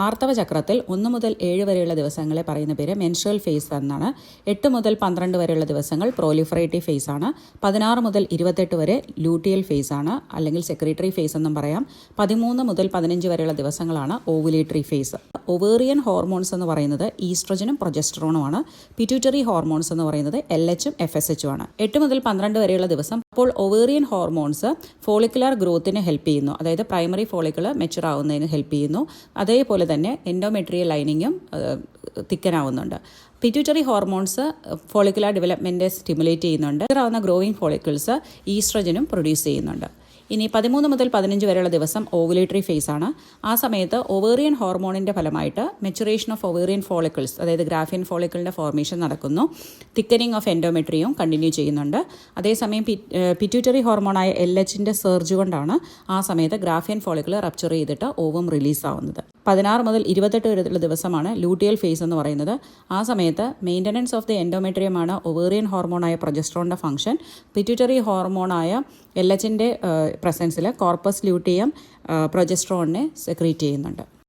ആർത്തവ ചക്രത്തിൽ 1 മുതൽ 7 വരെയുള്ള ദിവസങ്ങളെ പറയുന്ന പേര് മെൻസ്ട്രൽ ഫേസ് എന്നാണ്. 8 മുതൽ 12 വരെയുള്ള ദിവസങ്ങൾ പ്രോലിഫറേറ്റീവ് ഫേസ് ആണ്. 16 മുതൽ 28 വരെ ലൂട്ടിയൽ ഫേസ് ആണ്, അല്ലെങ്കിൽ സെക്രട്ടറി ഫേസ് എന്നും പറയാം. 13 മുതൽ 15 വരെയുള്ള ദിവസങ്ങളാണ് ഓവുലേറ്ററി ഫേസ്. ഒവേറിയൻ ഹോർമോൺസ് എന്ന് പറയുന്നത് ഈസ്ട്രജനും പ്രൊജസ്ട്രോണുമാണ്. പിറ്റ്യൂട്ടറി ഹോർമോൺസ് എന്ന് പറയുന്നത് LH-ഉം FSH-ഉം ആണ്. 8 മുതൽ 12 വരെയുള്ള ദിവസം അപ്പോൾ ഒവേറിയൻ ഹോർമോൺസ് ഫോളിക്കുലാർ ഗ്രോത്തിന് ഹെൽപ്പ് ചെയ്യുന്നു, അതായത് പ്രൈമറി ഫോളിക്കിൾ മെച്ചുർ ആവുന്നതിന് ഹെൽപ്പ് ചെയ്യുന്നു. അതേപോലെ തന്നെ എൻഡോമെട്രിയൽ ലൈനിങ്ങും തിക്കനാവുന്നുണ്ട്. Pituitary hormones follicular development stimulate ചെയ്യുന്നുണ്ട്. ആവുന്ന ഗ്രോയിങ് ഫോളിക്കിൾസ് ഈസ്ട്രജനും പ്രൊഡ്യൂസ് ചെയ്യുന്നുണ്ട്. ഇനി 13 മുതൽ 15 വരെയുള്ള ദിവസം ഓവുലേറ്ററി ഫേസ് ആണ്. ആ സമയത്ത് ഒവേറിയൻ ഹോർമോണിൻ്റെ ഫലമായിട്ട് മെച്ചുറേഷൻ ഓഫ് ഒവേറിയൻ ഫോളിക്കിൾസ്, അതായത് ഗ്രാഫിയൻ ഫോളിക്കിളിൻ്റെ ഫോർമേഷൻ നടക്കുന്നു. തിക്കനിങ് ഓഫ് എൻഡോമെട്രിയും കണ്ടിന്യൂ ചെയ്യുന്നുണ്ട്. അതേസമയം പിറ്റ്യൂട്ടറി ഹോർമോണായ LH-ൻ്റെ സർജ് കൊണ്ടാണ് ആ സമയത്ത് ഗ്രാഫിയൻ ഫോളിക്കിൾ റപ്ചർ ചെയ്തിട്ട് ഓവം റിലീസ് ആവുന്നത്. 16 മുതൽ 28 വരെയുള്ള ദിവസമാണ് ലൂട്ടിയൽ ഫേസ് എന്ന് പറയുന്നത്. ആ സമയത്ത് മെയിൻ്റനൻസ് ഓഫ് ദി എൻഡോമെട്രിയമാണ് ഒവേറിയൻ ഹോർമോണായ പ്രൊജസ്ട്രോണിൻ്റെ ഫംഗ്ഷൻ. പിറ്റ്യൂട്ടറി ഹോർമോണായ LH-ൻ്റെ പ്രസൻസിൽ കോർപ്പസ് ലൂട്ടിയം പ്രൊജസ്ട്രോണിനെ സെക്രീറ്റ് ചെയ്യുന്നുണ്ട്.